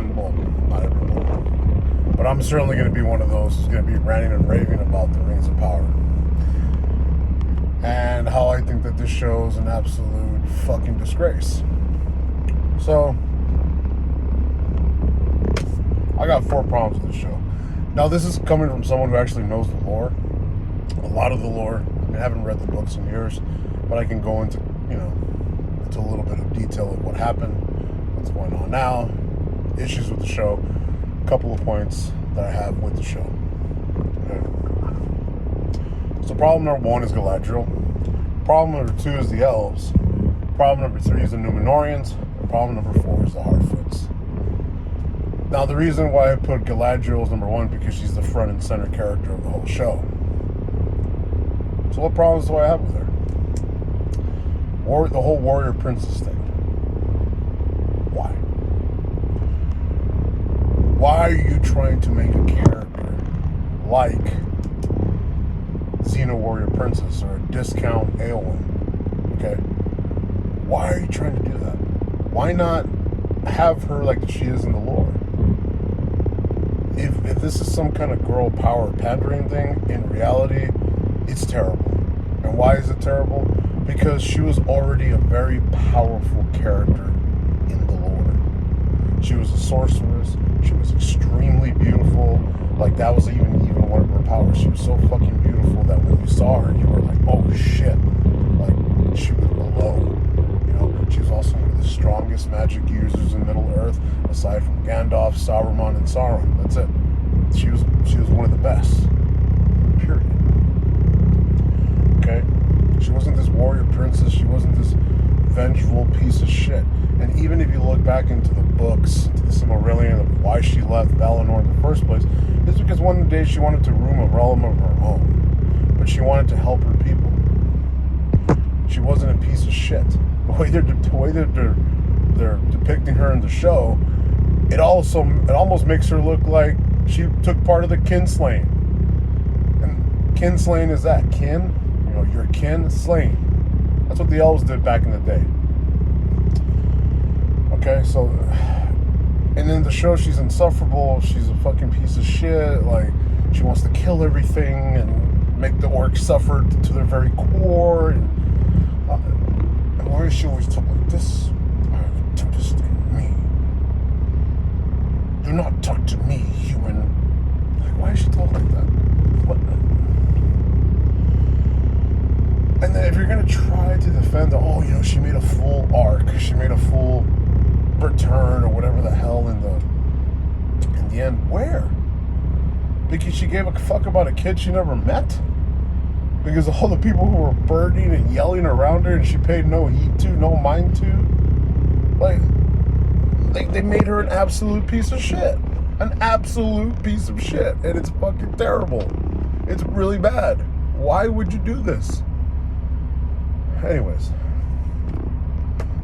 everyone, well, not everyone, but I'm certainly going to be one of those who's going to be ranting and raving about the Rings of Power. And how I think that this show is an absolute fucking disgrace. So, I got 4 problems with this show. Now, this is coming from someone who actually knows the lore. A lot of the lore. I haven't read the books in years, but I can go into, into a little bit of detail of what happened, what's going on now, issues with the show, a couple of points that I have with the show. Okay. So problem number 1 is Galadriel. Problem number 2 is the elves. Problem number 3 is the Númenóreans. And problem number 4 is the Harfoots. Now, the reason why I put Galadriel as number 1 because she's the front and center character of the whole show. So what problems do I have with her? The whole warrior princess thing. Why? Why are you trying to make a character like Xena Warrior Princess or a discount Eowyn? Okay? Why are you trying to do that? Why not have her like she is in the lore? If this is some kind of girl power pandering thing, in reality, it's terrible. And why is it terrible? Because she was already a very powerful character in the lore. She was a sorceress. She was extremely beautiful. Like, that was even one of her powers. She was so fucking beautiful that when you saw her, you were like, oh shit. Like, she was below. She was also one of the strongest magic users in Middle-earth, aside from Gandalf, Saruman, and Sauron. That's it. She was one of the best. Period. Okay? She wasn't this warrior princess. She wasn't this vengeful piece of shit. And even if you look back into the books, to the Silmarillion, of why she left Valinor in the first place, it's because one day she wanted to rule a realm of her own. But she wanted to help her people. She wasn't a piece of shit. The way they're depicting her in the show, it almost makes her look like she took part of the kinslaying. And kinslaying is that kin, your kin slaying. That's what the elves did back in the day. Okay, so, and in the show she's insufferable. She's a fucking piece of shit. Like, she wants to kill everything and make the orcs suffer to their very core. And why is she always talk like this? I have a tempest in me. Do not talk to me, human. Like, why is she talking like that? What? And then if you're gonna try to defend she made a full arc. She made a full return or whatever the hell in the end. Where? Because she gave a fuck about a kid she never met? Because all the people who were burning and yelling around her and she paid no heed to, no mind to, like, they made her an absolute piece of shit. An absolute piece of shit. And it's fucking terrible. It's really bad. Why would you do this? Anyways.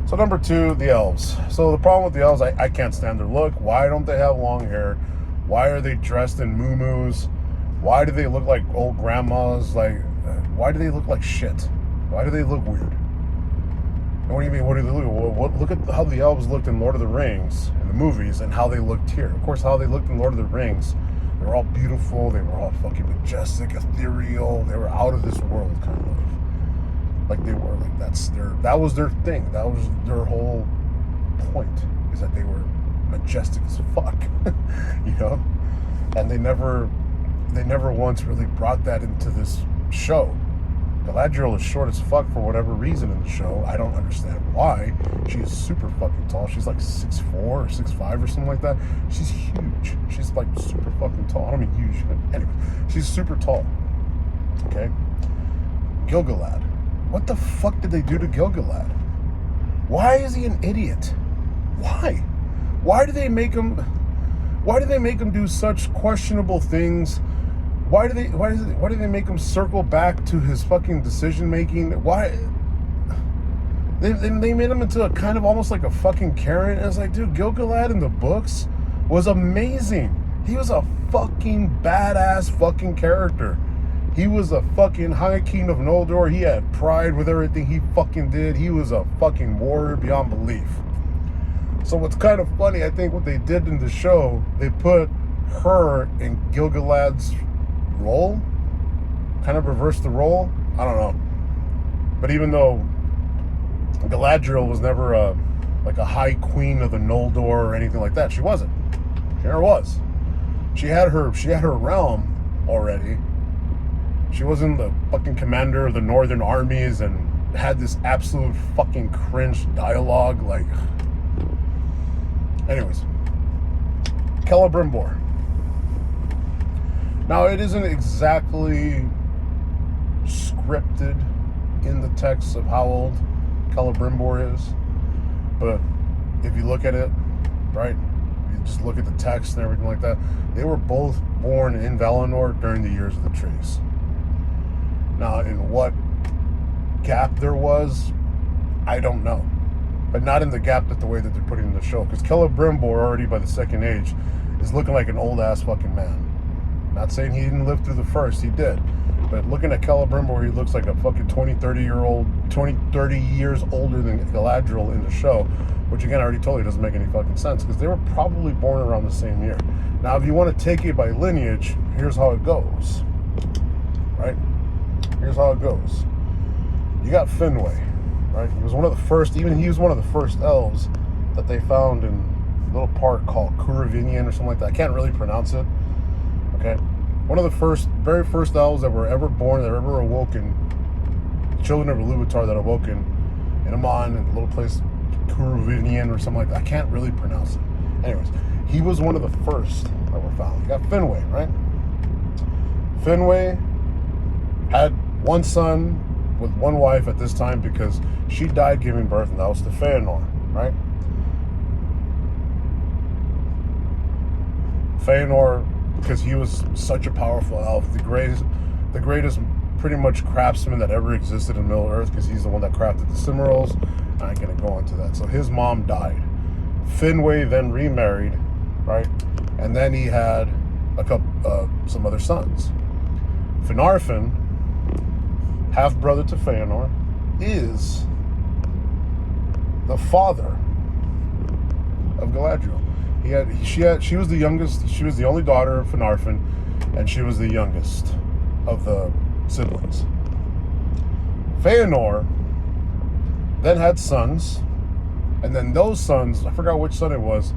So number 2, the elves. So the problem with the elves, I can't stand their look. Why don't they have long hair? Why are they dressed in muumuus? Why do they look like old grandmas? Like, why do they look like shit? Why do they look weird? And what do you mean, what do they look? Well, look at how the elves looked in Lord of the Rings, in the movies, and how they looked here. Of course, how they looked in Lord of the Rings, they were all beautiful, they were all fucking majestic, ethereal, they were out of this world, kind of. Like, they were, like, that was their thing. That was their whole point, is that they were majestic as fuck, you know? And they never once really brought that into this show. Galadriel is short as fuck for whatever reason in the show. I don't understand why. She is super fucking tall. She's like 6'4" or 6'5" or something like that. She's huge. She's like super fucking tall. I don't mean huge, but anyway, she's super tall. Okay? Gil-galad. What the fuck did they do to Gil-galad? Why is he an idiot? Why? Why do they make him do such questionable things? Why do they make him circle back to his fucking decision making? Why? They made him into a kind of almost like a fucking Karen. And it's like, dude, Gil-galad in the books was amazing. He was a fucking badass fucking character. He was a fucking High King of Noldor. He had pride with everything he fucking did. He was a fucking warrior beyond belief. So what's kind of funny, I think what they did in the show, they put her in Gilgalad's role, kind of reversed the role. I don't know. But even though Galadriel was never like a high queen of the Noldor or anything like that, she wasn't. She never was. She had her realm already. She wasn't the fucking commander of the northern armies and had this absolute fucking cringe dialogue. Like, anyways, Celebrimbor. Now, it isn't exactly scripted in the text of how old Celebrimbor is, but if you look at it, right, you just look at the text and everything like that, they were both born in Valinor during the years of the trees. Now, in what gap there was, I don't know, but not in the gap that the way that they're putting in the show, because Celebrimbor already by the second age is looking like an old ass fucking man. Not saying he didn't live through the first, he did. But looking at Celebrimbor, he looks like a fucking 30 years older than Galadriel in the show, which again, I already told you doesn't make any fucking sense, because they were probably born around the same year. Now, if you want to take it by lineage, here's how it goes, right? Here's how it goes. You got Finwë, right? He was one of the first, he was one of the first elves that they found in a little park called Kuravinian or something like that. I can't really pronounce it, okay? One of the very first elves that were ever born, that were ever awoken, children of Iluvatar that awoken in Aman, in a little place, Kuravinian or something like that. I can't really pronounce it. Anyways, he was one of the first that were found. You got Finwë, right? Finwë had one son with one wife at this time because she died giving birth, and that was to Feanor, right? Feanor, because he was such a powerful elf, the greatest pretty much craftsman that ever existed in Middle Earth, because he's the one that crafted the Cimmerals. I ain't gonna go into that. So his mom died. Finwë then remarried, right? And then he had some other sons. Finarfin, half brother to Feanor, is the father of Galadriel. She was the youngest. She was the only daughter of Finarfin, and she was the youngest of the siblings. Feanor then had sons, and then those sons, I forgot which son it was,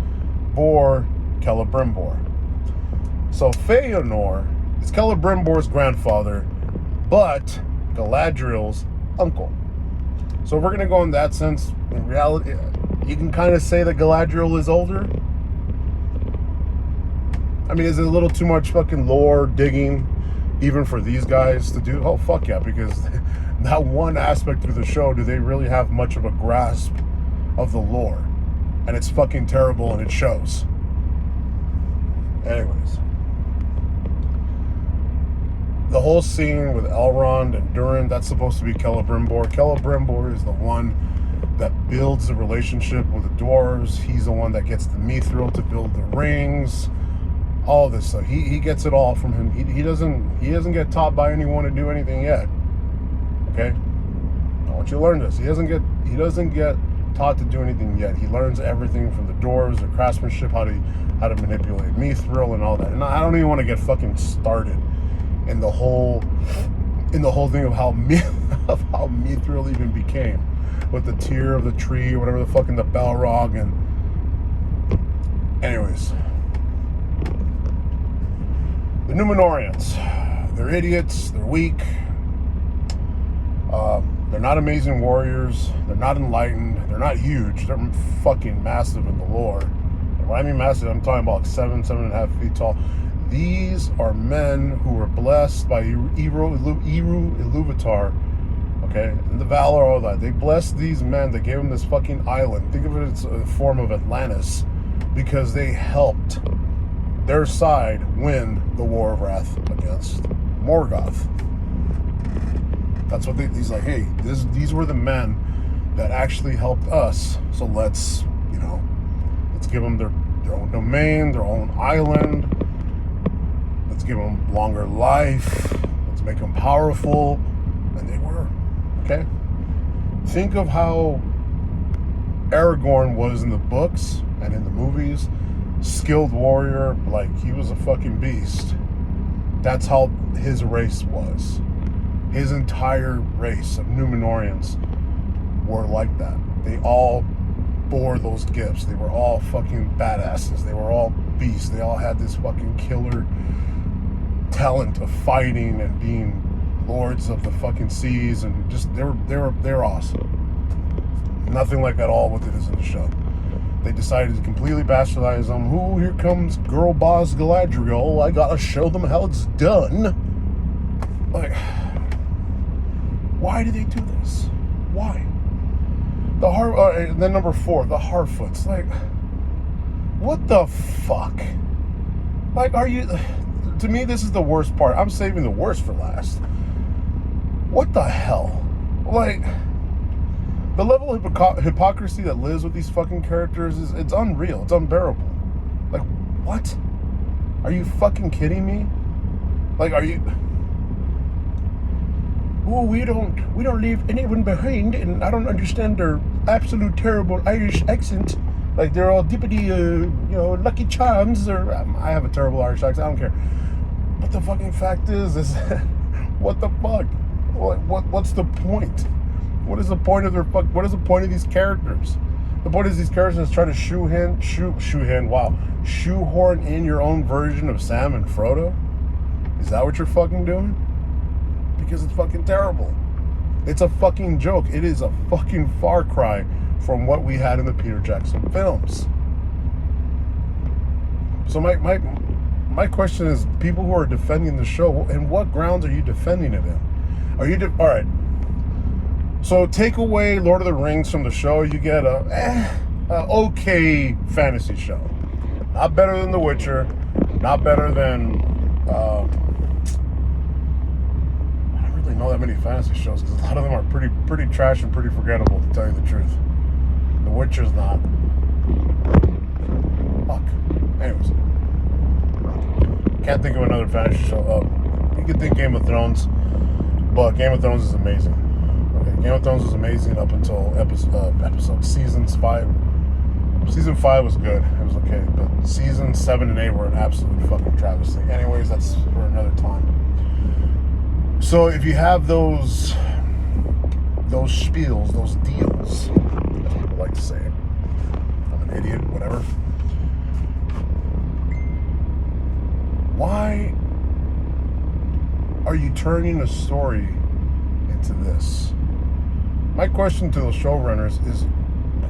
bore Celebrimbor. So Feanor is Celebrimbor's grandfather, but Galadriel's uncle. So if we're gonna go in that sense, in reality, you can kind of say that Galadriel is older. I mean, is it a little too much fucking lore digging, even for these guys to do? Oh, fuck yeah, because not one aspect of the show do they really have much of a grasp of the lore. And it's fucking terrible, and it shows. Anyways. The whole scene with Elrond and Durin, that's supposed to be Celebrimbor. Celebrimbor is the one that builds the relationship with the dwarves. He's the one that gets the Mithril to build the rings. All this stuff. He gets it all from him. He doesn't get taught by anyone to do anything yet. Okay? I want you to learn this. He doesn't get taught to do anything yet. He learns everything from the dwarves, the craftsmanship, how to manipulate Mithril and all that. And I don't even want to get fucking started in the whole thing of how Mithril even became, with the tear of the tree or whatever the fucking the Balrog. And anyways, the Númenóreans, they're idiots, they're weak, they're not amazing warriors, they're not enlightened, they're not huge, they're fucking massive in the lore. And when I mean massive, I'm talking about 7.5 feet tall. These are men who were blessed by Eru Iluvatar, okay, and the Valar, all that. They blessed these men, they gave them this fucking island. Think of it as a form of Atlantis, because they helped their side win the War of Wrath against Morgoth. That's what he's like, hey, these were the men that actually helped us, so let's give them their own domain, their own island. Let's give them longer life. Let's make them powerful. And they were, okay? Think of how Aragorn was in the books and in the movies, skilled warrior, like he was a fucking beast. That's how his race was. His entire race of Numenorians were like that. They all bore those gifts. They were all fucking badasses. They were all beasts. They all had this fucking killer talent of fighting and being lords of the fucking seas, and just they're awesome. Nothing like at all what it is in the show. They decided to completely bastardize them. Ooh, here comes girl boss Galadriel. I gotta show them how it's done. Like, why do they do this? Why? Then number 4, the Harfoots. Like, what the fuck? Like, are you? To me, this is the worst part. I'm saving the worst for last. What the hell? Like, the level of hypocrisy that lives with these fucking characters it's unreal. It's unbearable. Like, what? Are you fucking kidding me? Like, are you? Oh, we don't leave anyone behind, and I don't understand their absolute terrible Irish accent. Like, they're all dippity, Lucky Charms, or I have a terrible Irish accent. I don't care. But the fucking fact is what the fuck? What's the point? What is the point of what is the point of these characters? The point is these characters trying to shoehorn in your own version of Sam and Frodo? Is that what you're fucking doing? Because it's fucking terrible. It's a fucking joke. It is a fucking far cry from what we had in the Peter Jackson films. So my question is, people who are defending the show, and what grounds are you defending it in? Are you all right? So take away Lord of the Rings from the show, you get a okay fantasy show. Not better than The Witcher, not better than I don't really know that many fantasy shows because a lot of them are pretty trash and pretty forgettable, to tell you the truth. The Witcher's not. Fuck. Anyways, can't think of another fantasy show. You could think Game of Thrones, but Game of Thrones is amazing. Okay, Game of Thrones was amazing up until season 5. Season 5 was good. It was okay, but seasons 7 and 8 were an absolute fucking travesty. Anyways, that's for another time. So if you have those spiels, those deals, as people like to say it, I'm an idiot, whatever. Why are you turning a story into this? My question to the showrunners is,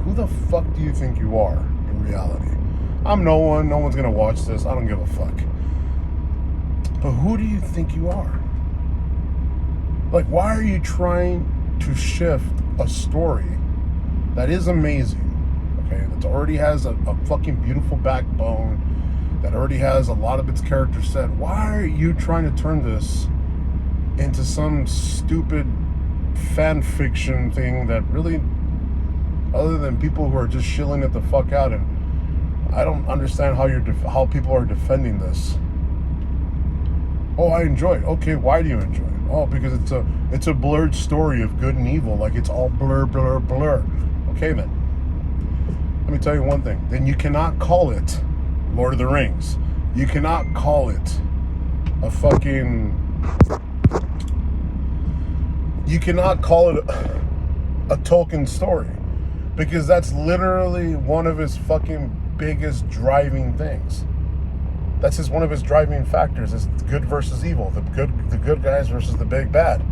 who the fuck do you think you are in reality? I'm no one. No one's going to watch this. I don't give a fuck. But who do you think you are? Like, why are you trying to shift a story that is amazing, okay, that already has a fucking beautiful backbone, that already has a lot of its characters set? Why are you trying to turn this into some stupid fan fiction thing that really, other than people who are just shilling it the fuck out? And I don't understand how people are defending this. Oh, I enjoy it. Okay, why do you enjoy it? Oh, because it's a blurred story of good and evil. Like, it's all blur, blur, blur. Okay, then. Let me tell you one thing. Then you cannot call it Lord of the Rings. You cannot call it a fucking... You cannot call it a Tolkien story. Because that's literally one of his fucking biggest driving things. That's one of his driving factors, is good versus evil, the good guys versus the big bad.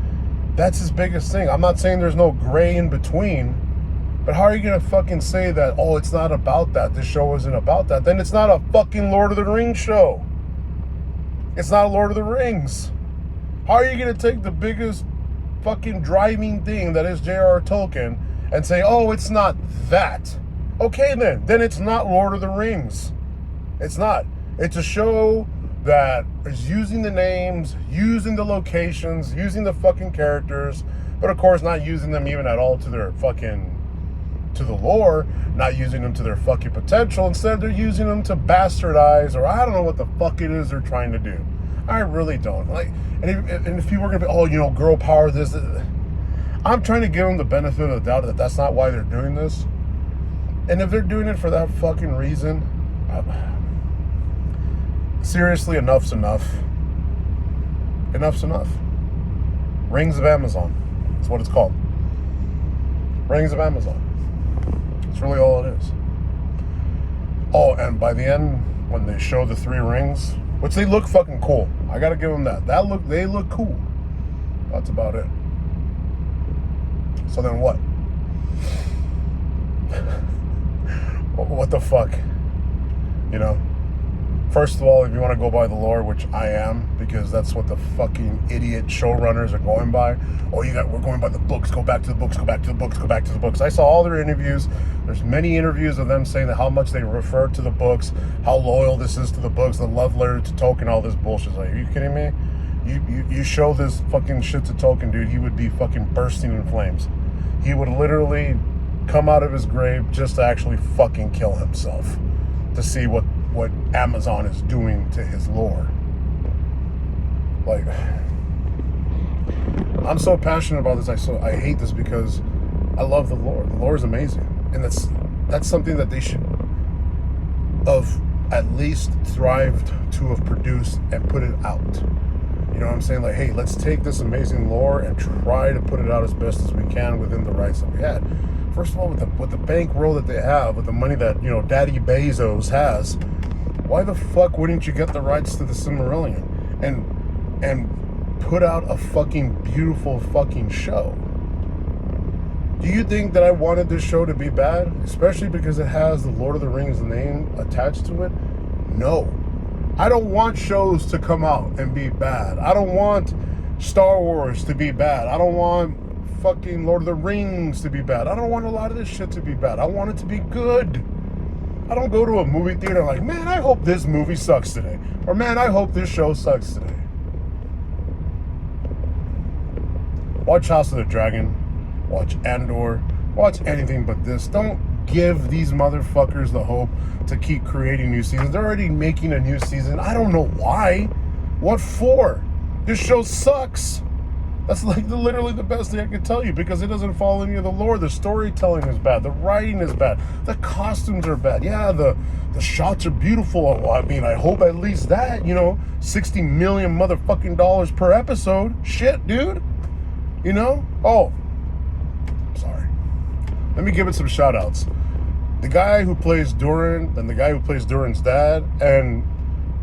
That's his biggest thing. I'm not saying there's no gray in between, but how are you gonna fucking say that, oh, it's not about that, this show isn't about that? Then it's not a fucking Lord of the Rings show. It's not a Lord of the Rings. How are you gonna take the biggest fucking driving thing that is J.R.R. Tolkien and say, oh, it's not that? Okay, then it's not Lord of the Rings. It's not. It's a show that is using the names, using the locations, using the fucking characters, but of course not using them even at all to their fucking, to the lore, not using them to their fucking potential. Instead, they're using them to bastardize, or I don't know what the fuck it is they're trying to do. I really don't. Like, and if people are gonna be, oh, girl power, this, I'm trying to give them the benefit of the doubt that that's not why they're doing this. And if they're doing it for that fucking reason, seriously, enough's enough. Enough's enough. Rings of Amazon. That's what it's called. Rings of Amazon. That's really all it is. Oh, and by the end, when they show the 3 rings, which they look fucking cool. I gotta give them that. They look cool. That's about it. So then what? What the fuck? You know? First of all, if you want to go by the lore, which I am, because that's what the fucking idiot showrunners are going by. Oh, we're going by the books. Go back to the books. Go back to the books. Go back to the books. I saw all their interviews. There's many interviews of them saying that how much they refer to the books, how loyal this is to the books, the love letter to Tolkien, all this bullshit. Like, are you kidding me? You show this fucking shit to Tolkien, dude, he would be fucking bursting in flames. He would literally come out of his grave just to actually fucking kill himself to see what Amazon is doing to his lore. Like, I'm so passionate about this. I hate this because I love the lore. The lore is amazing, and that's something that they should have at least thrived to have produced and put it out. You know what I'm saying? Like, hey, let's take this amazing lore and try to put it out as best as we can within the rights that we had. First of all, with the bankroll that they have, with the money that, you know, Daddy Bezos has, why the fuck wouldn't you get the rights to the Silmarillion and put out a fucking beautiful fucking show? Do you think that I wanted this show to be bad, especially because it has the Lord of the Rings name attached to it? No. I don't want shows to come out and be bad. I don't want Star Wars to be bad. I don't want fucking Lord of the Rings to be bad. I don't want a lot of this shit to be bad. I want it to be good. I don't go to a movie theater like, man, I hope this movie sucks today. Or, man, I hope this show sucks today. Watch House of the Dragon. Watch Andor. Watch anything but this. Don't give these motherfuckers the hope to keep creating new seasons. They're already making a new season. I don't know why. What for? This show sucks. That's like literally the best thing I can tell you, because it doesn't follow any of the lore. The storytelling is bad. The writing is bad. The costumes are bad. Yeah, the shots are beautiful. Well, I mean, I hope at least that, you know, $60 million motherfucking dollars per episode. Shit, dude. You know? Oh, sorry. Let me give it some shout outs. The guy who plays Durin and the guy who plays Durin's dad, and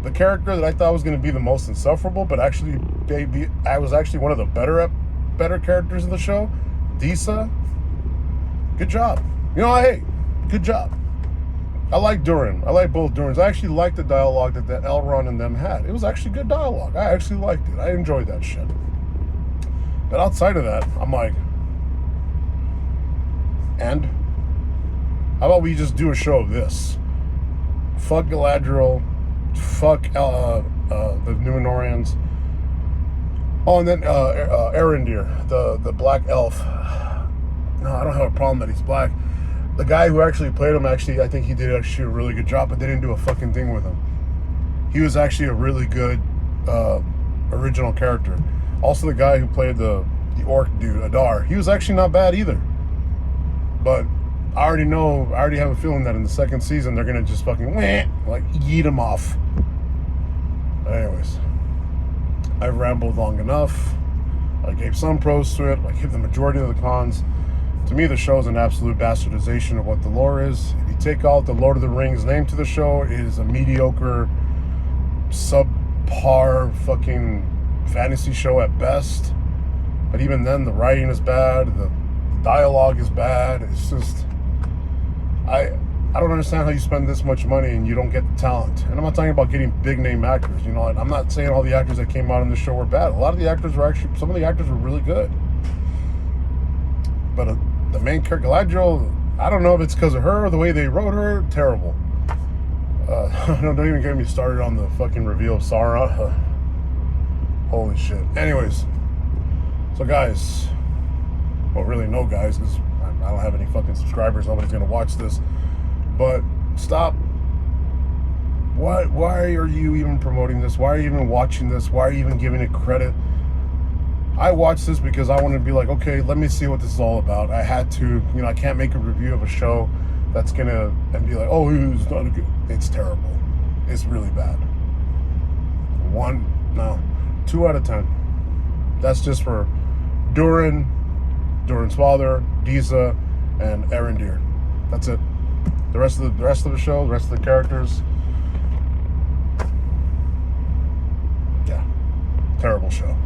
the character that I thought was going to be the most insufferable, but actually, baby, I was actually one of the better characters in the show, Disa. Good job. You know, hey, good job. I like Durin. I like both Durins. I actually liked the dialogue that Elrond and them had. It was actually good dialogue. I actually liked it. I enjoyed that shit. But outside of that, I'm like, and how about we just do a show of this? Fuck Galadriel. Fuck the Numenorians. Oh, and then Arendir, the black elf. No, I don't have a problem that he's black. The guy who actually played him, actually, I think he did actually a really good job, but they didn't do a fucking thing with him. He was actually a really good original character. Also, the guy who played the orc dude, Adar, he was actually not bad either. But I already have a feeling that in the second season, they're going to just fucking, like, eat him off. But anyways, I've rambled long enough. I gave some pros to it. I gave the majority of the cons. To me, the show is an absolute bastardization of what the lore is. If you take out the Lord of the Rings name to the show, it is a mediocre, subpar fucking fantasy show at best. But even then, the writing is bad. The dialogue is bad. It's just, I don't understand how you spend this much money and you don't get the talent. And I'm not talking about getting big name actors. You know, I'm not saying all the actors that came out in the show were bad. A lot of the actors were actually, some of the actors were really good. But the main character, Galadriel, I don't know if it's because of her or the way they wrote her. Terrible. Don't even get me started on the fucking reveal of Sauron. Holy shit. Anyways, so guys, well, really no guys, because I don't have any fucking subscribers. Nobody's gonna watch this. But stop. Why are you even promoting this? Why are you even watching this? Why are you even giving it credit? I watched this because I wanted to be like, okay, let me see what this is all about. I had to, you know, I can't make a review of a show that's gonna and be like, oh, he's not a good. It's terrible. It's really bad. 2 out of 10. That's just for Duran's father, Disa, and Arendir. That's it. The rest of the show, the rest of the characters, yeah, terrible show.